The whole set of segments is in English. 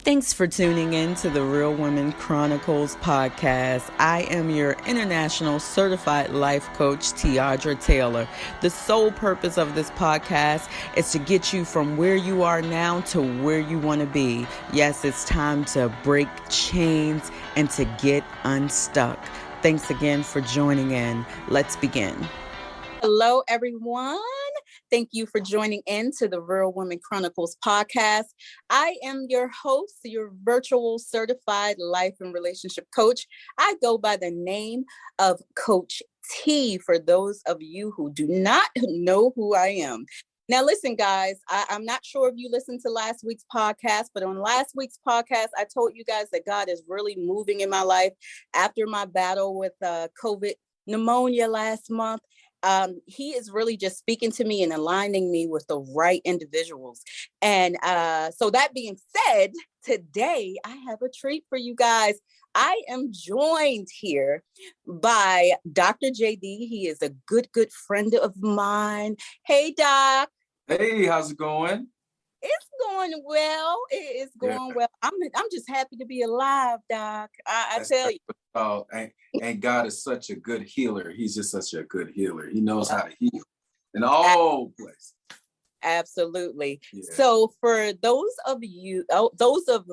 Thanks for tuning in to the Real Women Chronicles podcast. I am your international certified life coach, Tiadra Taylor. The sole purpose of this podcast is to get you from where you are now to where you want to be. Yes, it's time to break chains and to get unstuck. Thanks again for joining in. Let's begin. Hello, everyone. Thank you for joining in to the Real Women Chronicles podcast. I am your host, your virtual certified life and relationship coach. I go by the name of Coach T for those of you who do not know who I am. Now, listen, guys, I'm not sure if you listened to last week's podcast, but on last week's podcast, I told you guys that God is really moving in my life after my battle with COVID pneumonia last month. He is really just speaking to me and aligning me with the right individuals. And so that being said, today I have a treat for you guys. I am joined here by Dr. JD. He is a good friend of mine. Hey, Doc. Hey, how's it going? It's going well. It is going well. I'm just happy to be alive, Doc. I tell you. Oh, and God is such a good healer. He's just such a good healer. He knows how to heal in all places. Absolutely. Yeah. So for those of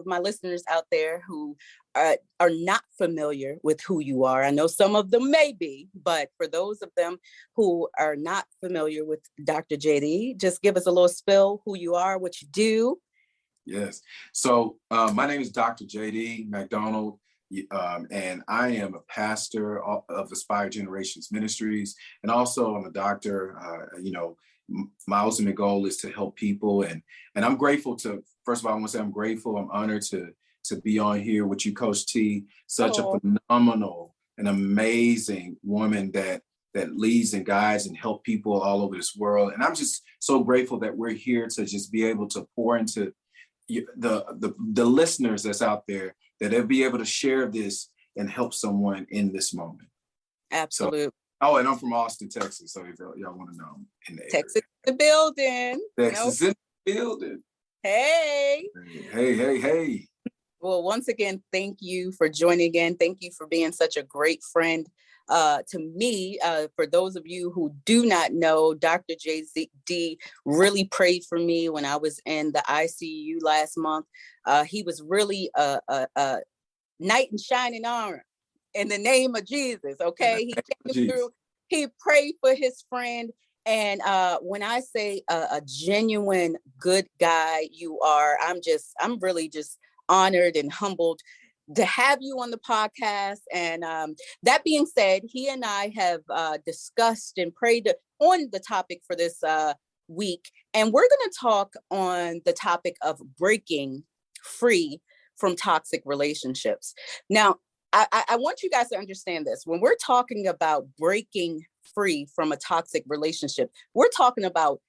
my listeners out there who are not familiar with who you are, I know some of them may be, but for those of them who are not familiar with Dr. JD, just give us a little spill, who you are, what you do. Yes. So my name is Dr. JD McDonald. And I am a pastor of Aspire Generations Ministries, and also I'm a doctor. My ultimate goal is to help people, and I'm grateful to. First of all, I want to say I'm grateful. I'm honored to be on here with you, Coach T. Such a phenomenal and amazing woman that leads and guides and help people all over this world. And I'm just so grateful that we're here to just be able to pour into the listeners that's out there, that they'll be able to share this and help someone in this moment. Absolutely. So, and I'm from Austin, Texas. So if y'all want to know, in the Texas area. The building. Texas in the building. Hey. Hey. Well, once again, thank you for joining again. Thank you for being such a great friend to me. For those of you who do not know, Dr. JD really prayed for me when I was in the ICU last month. He was really a knight in shining armor in the name of Jesus. Okay, he came through. He prayed for his friend. And when I say a genuine good guy you are, I'm really just honored and humbled to have you on the podcast. And that being said, he and I have discussed and prayed on the topic for this week. And we're going to talk on the topic of breaking free from toxic relationships. Now, I want you guys to understand this. When we're talking about breaking free from a toxic relationship, we're talking about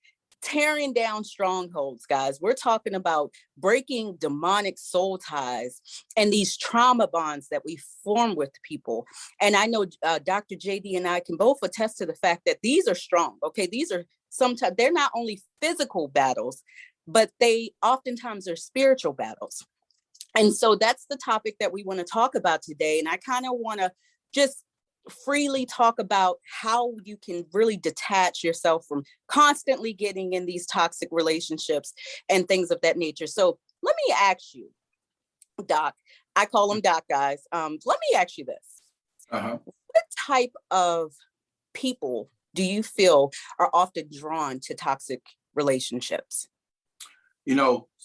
tearing down strongholds, guys. We're talking about breaking demonic soul ties and these trauma bonds that we form with people. And I know Dr. JD and I can both attest to the fact that these are strong. Okay, these are sometimes, they're not only physical battles, but they oftentimes are spiritual battles. And so that's the topic that we want to talk about today. And I kind of want to just freely talk about how you can really detach yourself from constantly getting in these toxic relationships and things of that nature. So let me ask you, Doc, I call him Doc, guys. Let me ask you this. What type of people do you feel are often drawn to toxic relationships?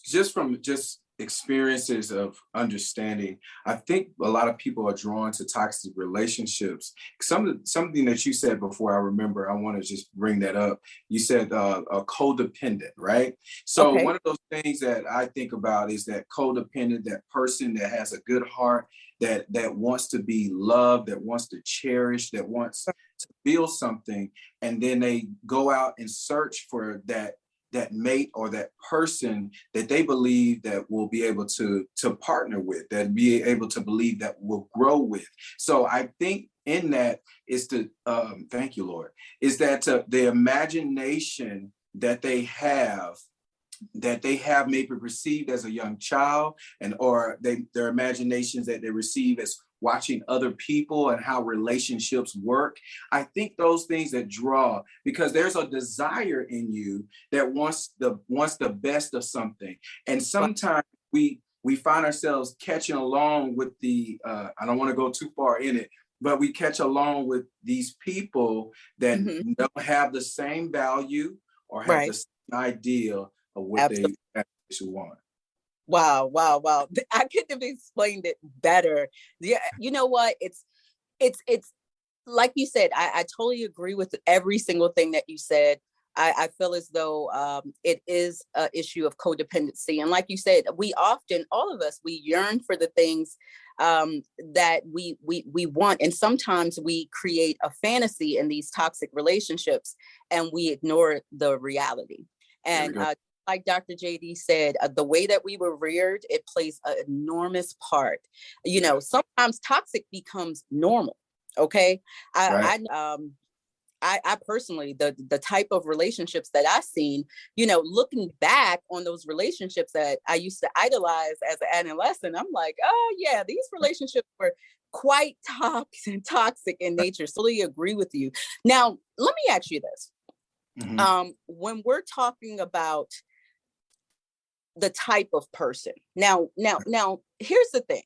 Just from experiences of understanding, I think a lot of people are drawn to toxic relationships. Something that you said before, I remember, I want to just bring that up. You said a codependent, right? So One of those things that I think about is that codependent, that person that has a good heart, that wants to be loved, that wants to cherish, that wants to feel something, and then they go out and search for that mate or that person that they believe that will be able to partner with, that be able to believe that will grow with. So I think in that is thank you, Lord, is that the imagination that they have that they have maybe received as a young child, and or their imaginations that they receive as watching other people and how relationships work. I think those things that draw, because there's a desire in you that wants the best of something. And sometimes we find ourselves catching along with the I don't want to go too far in it, but we catch along with these people that don't have the same value or have the same idea of what they actually want. Wow, wow, wow. I couldn't have explained it better. Yeah, you know what? It's like you said, I totally agree with every single thing that you said. I feel as though it is an issue of codependency. And like you said, we often, all of us, we yearn for the things that we want. And sometimes we create a fantasy in these toxic relationships and we ignore the reality. And like Dr. JD said, the way that we were reared, it plays an enormous part. You know, sometimes toxic becomes normal. Okay. I personally, the type of relationships that I've seen, you know, looking back on those relationships that I used to idolize as an adolescent, I'm like, oh yeah, these relationships were quite toxic in nature. So I agree with you. Now, let me ask you this. When we're talking about the type of person, now, here's the thing.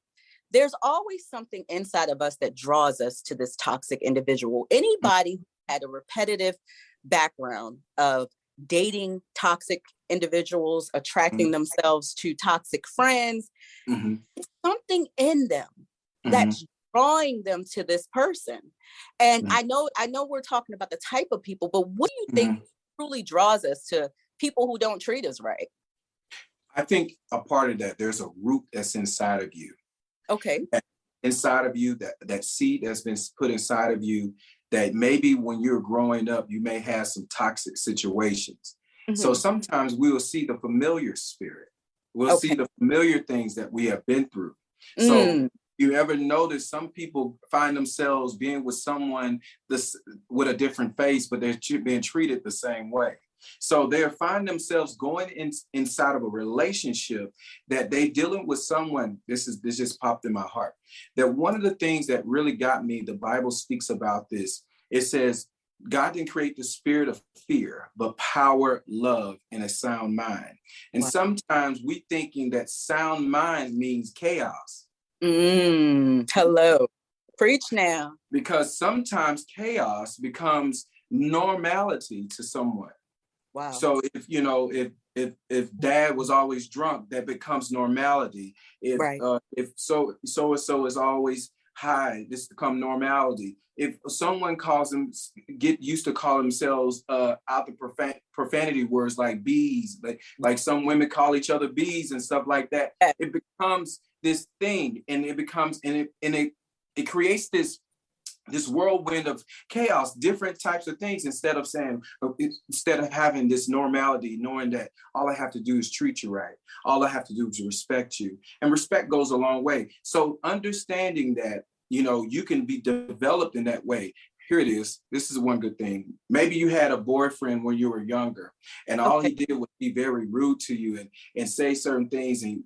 There's always something inside of us that draws us to this toxic individual. Anybody who had a repetitive background of dating toxic individuals, attracting themselves to toxic friends, something in them that's drawing them to this person. And I know we're talking about the type of people, but what do you think truly draws us to people who don't treat us right? I think a part of that, there's a root that's inside of you. Okay. Inside of you, that seed that's been put inside of you, that maybe when you're growing up, you may have some toxic situations. So sometimes we'll see the familiar spirit. We'll see the familiar things that we have been through. So you ever notice some people find themselves being with someone with a different face, but they're being treated the same way. So they find themselves going inside of a relationship that they dealing with someone. This just popped in my heart. That one of the things that really got me, the Bible speaks about this. It says, God didn't create the spirit of fear, but power, love, and a sound mind. And sometimes we thinking that sound mind means chaos. Hello. Preach now. Because sometimes chaos becomes normality to someone. Wow. So if dad was always drunk, that becomes normality. If so and so is always high, this become normality. If someone get used to call themselves out the profanity words like bees, like some women call each other bees and stuff like that, it becomes this thing, and it creates this whirlwind of chaos, different types of things, instead of having this normality, knowing that all I have to do is treat you right. All I have to do is respect you. And respect goes a long way. So understanding that, you can be developed in that way. Here it is. This is one good thing. Maybe you had a boyfriend when you were younger, and all he did was be very rude to you and say certain things, and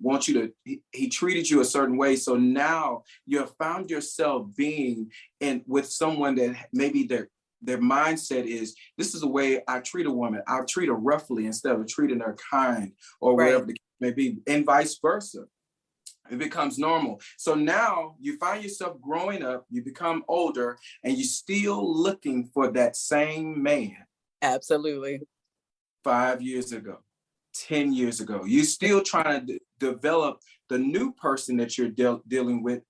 he treated you a certain way. So now you have found yourself being with someone that maybe their mindset is, this is the way I treat a woman. I'll treat her roughly instead of treating her kind, or whatever the case may be, and vice versa. It becomes normal. So now you find yourself growing up, you become older, and you're still looking for that same man. Absolutely. 5 years ago, 10 years ago, you're still trying to develop the new person that you're dealing with.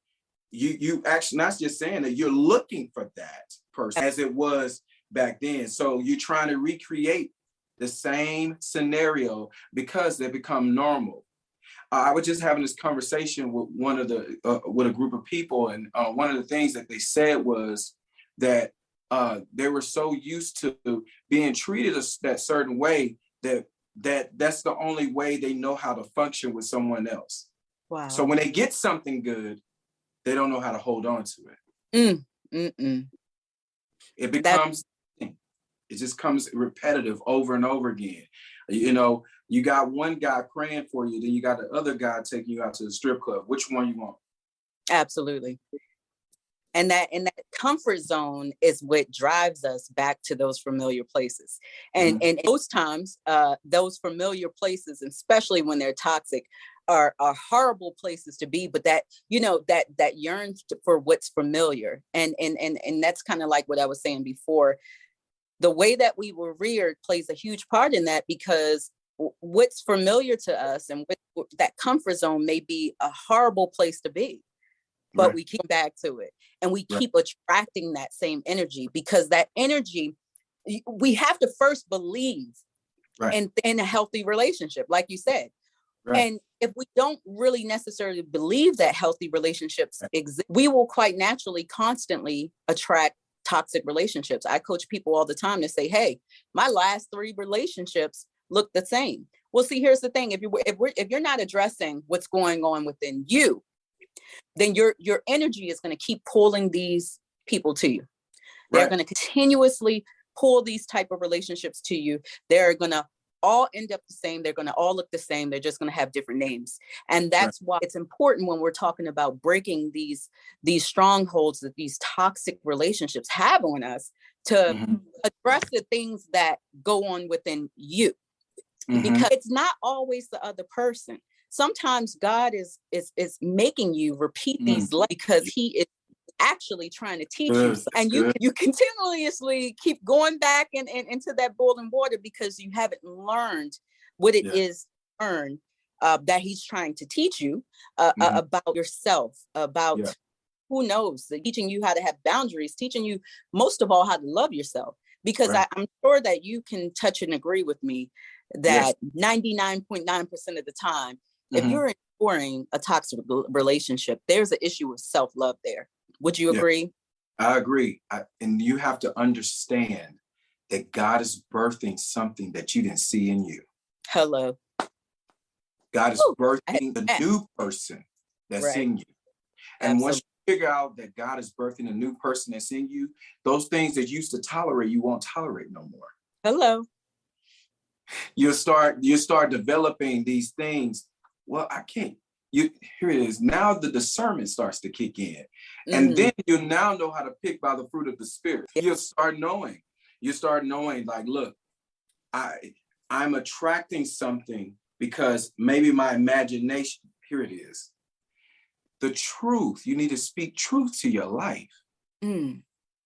You actually, not just saying that, you're looking for that person as it was back then. So you're trying to recreate the same scenario because they become normal. I was just having this conversation with with a group of people, and one of the things that they said was that they were so used to being treated that certain way that's the only way they know how to function with someone else. Wow. So when they get something good, they don't know how to hold on to it. It becomes, it just comes repetitive over and over again. You know, you got one guy praying for you, then you got the other guy taking you out to the strip club. Which one you want? Absolutely. And that comfort zone is what drives us back to those familiar places. And most times, those familiar places, especially when they're toxic, are horrible places to be. But that, that yearns for what's familiar. And that's kind of like what I was saying before. The way that we were reared plays a huge part in that, because what's familiar to us and that comfort zone may be a horrible place to be, but we keep back to it, and we keep attracting that same energy, because that energy, we have to first believe in a healthy relationship, like you said. And if we don't really necessarily believe that healthy relationships exist, we will quite naturally constantly attract toxic relationships. I coach people all the time to say, hey, my last 3 relationships look the same. Well, see, here's the thing. If you're not addressing what's going on within you, then your energy is going to keep pulling these people to you. They're going to continuously pull these type of relationships to you. They're going to all end up the same. They're going to all look the same. They're just going to have different names. And that's why it's important when we're talking about breaking these strongholds that these toxic relationships have on us, to address the things that go on within you. Because it's not always the other person. Sometimes God is making you repeat these lessons because he is actually trying to teach you. And you continuously keep going back and into that boiling water, because you haven't learned what it is to learn, that he's trying to teach you about yourself, about who knows, teaching you how to have boundaries, teaching you most of all how to love yourself. Because I'm sure that you can touch and agree with me that 99.9% of the time, if you're enduring a toxic relationship, there's an issue with self-love there. Would you agree? I agree. And you have to understand that God is birthing something that you didn't see in you. Hello. God is birthing the new person that's in you. And once you figure out that God is birthing a new person that's in you, those things that you used to tolerate, you won't tolerate no more. Hello. You start developing these things. Well, I can't. Here it is. Now the discernment starts to kick in. And then you now know how to pick by the fruit of the Spirit. You'll start knowing. You start knowing, like, look, I'm attracting something because maybe my imagination, here it is. The truth, you need to speak truth to your life.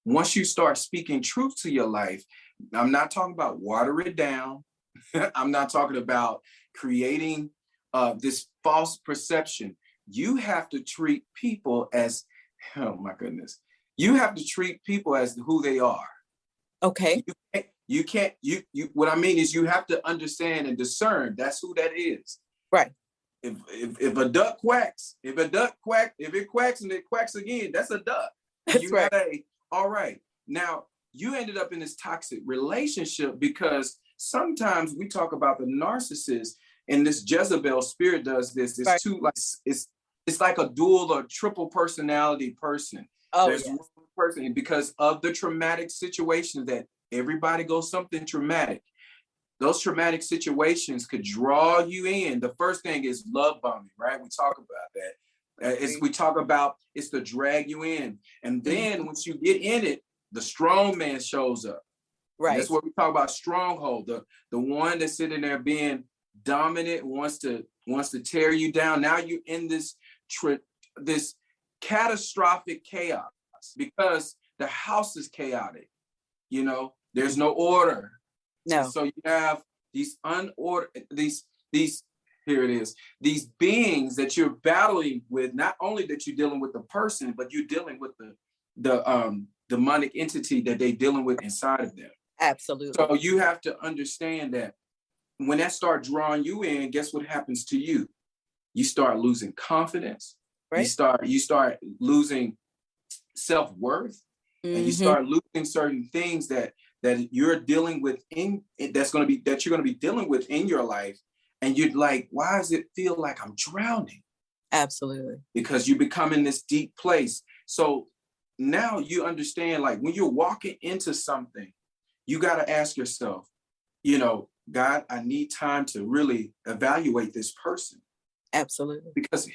Once you start speaking truth to your life, I'm not talking about water it down. I'm not talking about creating this false perception. You have to treat people as, oh my goodness, you have to treat people as who they are. Okay. You can't, what I mean is you have to understand and discern that's who that is. Right. If a duck quacks, if it quacks and it quacks again, that's a duck. That's right. All right. Now, you ended up in this toxic relationship because sometimes we talk about the narcissist, and this Jezebel spirit does this. It's too like it's like a dual or triple personality person. There's one person because of the traumatic situations that everybody goes something traumatic. Those traumatic situations could draw you in. The first thing is love bombing, right? We talk about that. We talk about it's to drag you in. And then once you get in it, the strong man shows up. Right. And that's what we talk about, stronghold. The one that's sitting there being dominant, wants to tear you down. Now you're in this catastrophic chaos because the house is chaotic. There's no order. No. So you have these here it is, these beings that you're battling with. Not only that you're dealing with the person, but you're dealing with the demonic entity that they're dealing with inside of them. Absolutely. So you have to understand that when that starts drawing you in, guess what happens to you? You start losing confidence. Right. You start losing self-worth, and you start losing certain things that you're dealing with that you're going to be dealing with in your life. And you're like, why does it feel like I'm drowning? Absolutely. Because you become in this deep place. So now you understand, like when you're walking into something, you got to ask yourself, God, I need time to really evaluate this person. Absolutely. Because